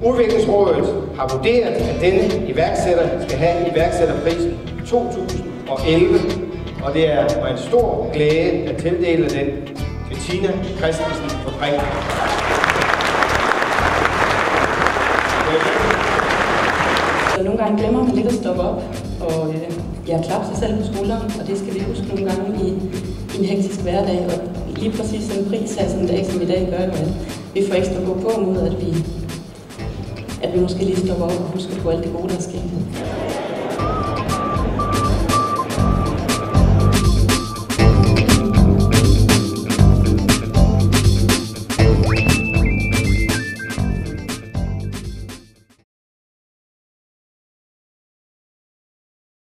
Udviklingsrådet har vurderet, at denne iværksætter skal have iværksætterprisen 2011, og det er mig en stor glæde at tildele den til Tina Christensen for Brink. Nogle gange glemmer man lidt at stoppe op og klappe sig selv på skulderen, og det skal vi huske nogle gange i en hektisk hverdag. Og lige præcis en pris af sådan en dag som i dag gør jo, at vi får ekstra gå på mod, at vi måske lige stopper op og husker på alt det gode, der er sket.